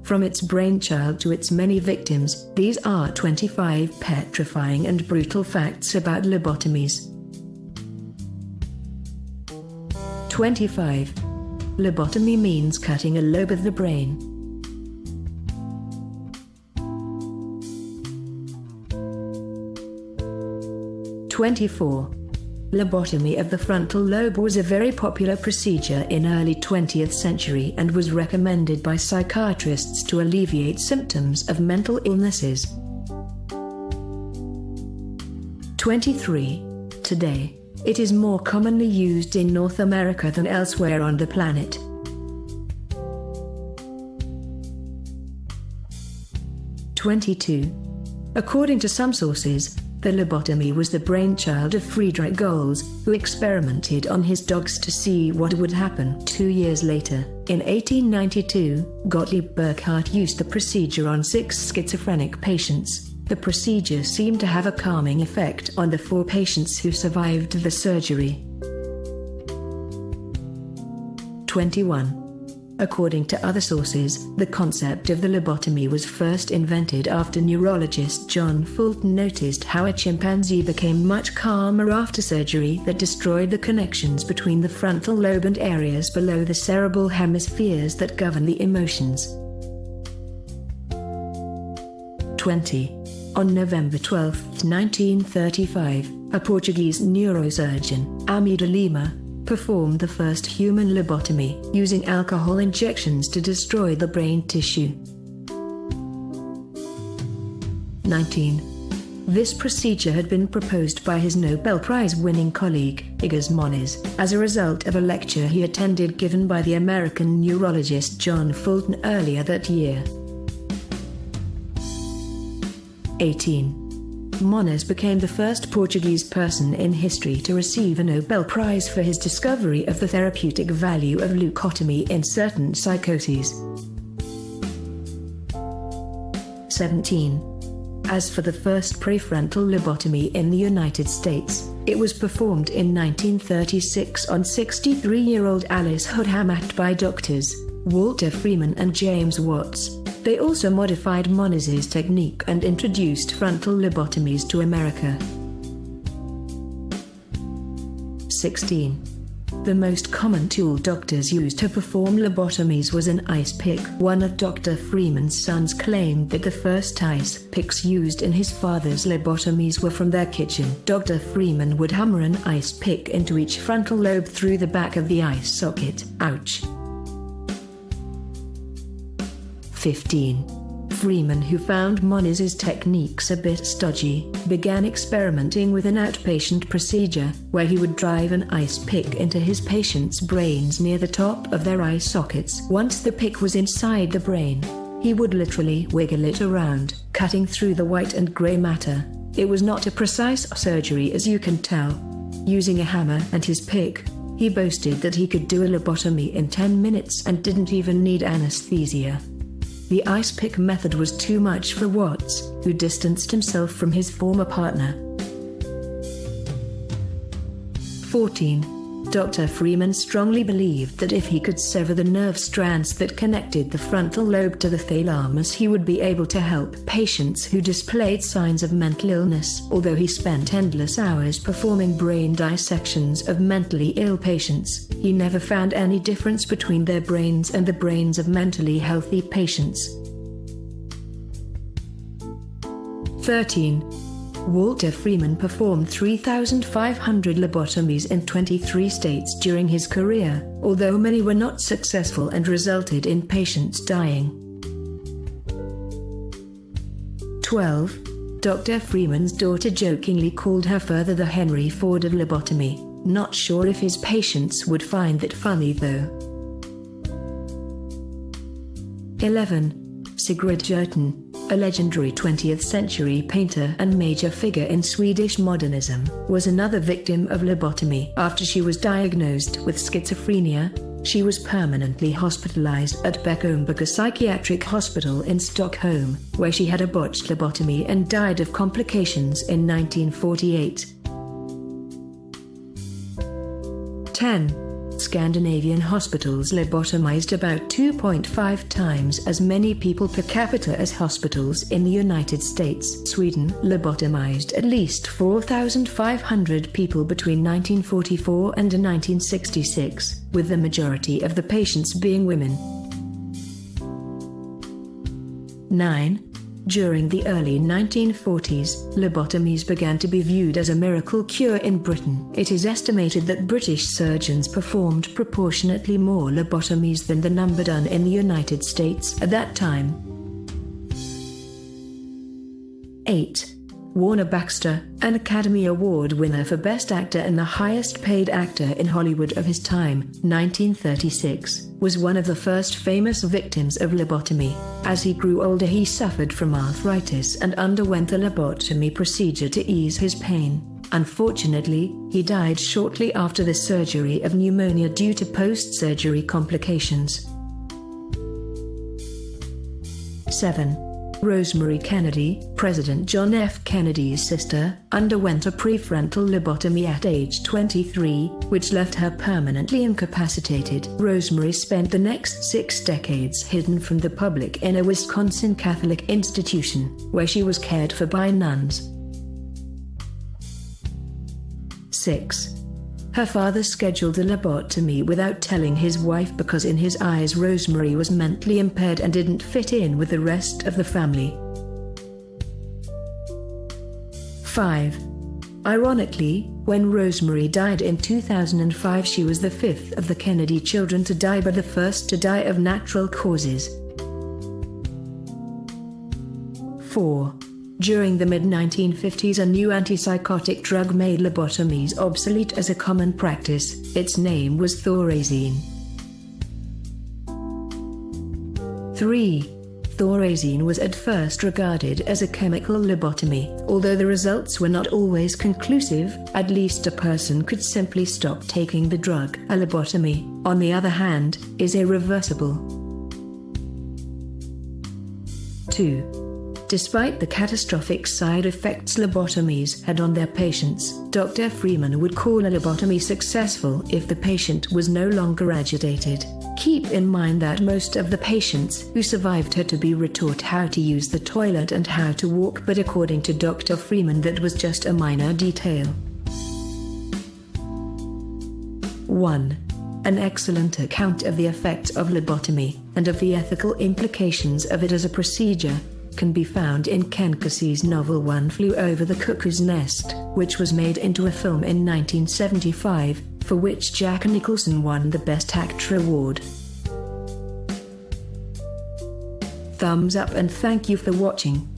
From its brainchild to its many victims, these are 25 petrifying and brutal facts about lobotomies. 25. Lobotomy means cutting a lobe of the brain. 24. Lobotomy of the frontal lobe was a very popular procedure in early 20th century and was recommended by psychiatrists to alleviate symptoms of mental illnesses. 23. Today, it is more commonly used in North America than elsewhere on the planet. 22. According to some sources, the lobotomy was the brainchild of Friedrich Goltz, who experimented on his dogs to see what would happen. 2 years later, in 1892, Gottlieb Burkhardt used the procedure on 6 schizophrenic patients. The procedure seemed to have a calming effect on the 4 patients who survived the surgery. 21. According to other sources, the concept of the lobotomy was first invented after neurologist John Fulton noticed how a chimpanzee became much calmer after surgery that destroyed the connections between the frontal lobe and areas below the cerebral hemispheres that govern the emotions. 20. On November 12, 1935, a Portuguese neurosurgeon, Amida Lima, performed the first human lobotomy using alcohol injections to destroy the brain tissue. 19. This procedure had been proposed by his Nobel Prize-winning colleague, Igor Moniz, as a result of a lecture he attended given by the American neurologist John Fulton earlier that year. 18. Moniz became the first Portuguese person in history to receive a Nobel Prize for his discovery of the therapeutic value of leucotomy in certain psychoses. 17. As for the first prefrontal lobotomy in the United States, it was performed in 1936 on 63-year-old Alice Hoodham acted by doctors Walter Freeman and James Watts. They also modified Moniz's technique and introduced frontal lobotomies to America. 16. The most common tool doctors used to perform lobotomies was an ice pick. One of Dr. Freeman's sons claimed that the first ice picks used in his father's lobotomies were from their kitchen. Dr. Freeman would hammer an ice pick into each frontal lobe through the back of the eye socket. Ouch. 15. Freeman, who found Moniz's techniques a bit stodgy, began experimenting with an outpatient procedure, where he would drive an ice pick into his patients' brains near the top of their eye sockets. Once the pick was inside the brain, he would literally wiggle it around, cutting through the white and gray matter. It was not a precise surgery, as you can tell. Using a hammer and his pick, he boasted that he could do a lobotomy in 10 minutes and didn't even need anesthesia. The ice pick method was too much for Watts, who distanced himself from his former partner. 14. Dr. Freeman strongly believed that if he could sever the nerve strands that connected the frontal lobe to the thalamus, he would be able to help patients who displayed signs of mental illness. Although he spent endless hours performing brain dissections of mentally ill patients, he never found any difference between their brains and the brains of mentally healthy patients. 13. Walter Freeman performed 3,500 lobotomies in 23 states during his career, although many were not successful and resulted in patients dying. 12. Dr. Freeman's daughter jokingly called her father the Henry Ford of lobotomy. Not sure if his patients would find that funny though. 11. Sigrid Jerton, a legendary 20th century painter and major figure in Swedish modernism, was another victim of lobotomy. After she was diagnosed with schizophrenia, she was permanently hospitalized at Beckomberga Psychiatric Hospital in Stockholm, where she had a botched lobotomy and died of complications in 1948. 10. Scandinavian hospitals lobotomized about 2.5 times as many people per capita as hospitals in the United States. Sweden lobotomized at least 4,500 people between 1944 and 1966, with the majority of the patients being women. 9. During the early 1940s, lobotomies began to be viewed as a miracle cure in Britain. It is estimated that British surgeons performed proportionately more lobotomies than the number done in the United States at that time. 8. Warner Baxter, an Academy Award winner for Best Actor and the highest-paid actor in Hollywood of his time, 1936, was one of the first famous victims of lobotomy. As he grew older, he suffered from arthritis and underwent a lobotomy procedure to ease his pain. Unfortunately, he died shortly after the surgery of pneumonia due to post-surgery complications. 7. Rosemary Kennedy, President John F. Kennedy's sister, underwent a prefrontal lobotomy at age 23, which left her permanently incapacitated. Rosemary spent the next 6 decades hidden from the public in a Wisconsin Catholic institution, where she was cared for by nuns. 6. Her father scheduled a lobotomy without telling his wife because in his eyes Rosemary was mentally impaired and didn't fit in with the rest of the family. 5. Ironically, when Rosemary died in 2005, she was the 5th of the Kennedy children to die but the first to die of natural causes. 4. During the mid-1950s, a new antipsychotic drug made lobotomies obsolete as a common practice. Its name was thorazine. 3. Thorazine was at first regarded as a chemical lobotomy. Although the results were not always conclusive, at least a person could simply stop taking the drug. A lobotomy, on the other hand, is irreversible. 2. Despite the catastrophic side effects lobotomies had on their patients, Dr. Freeman would call a lobotomy successful if the patient was no longer agitated. Keep in mind that most of the patients who survived had to be retaught how to use the toilet and how to walk, but according to Dr. Freeman, that was just a minor detail. 1. An excellent account of the effects of lobotomy, and of the ethical implications of it as a procedure, can be found in Ken Kesey's novel One Flew Over the Cuckoo's Nest, which was made into a film in 1975, for which Jack Nicholson won the Best Actor award. Thumbs up and thank you for watching.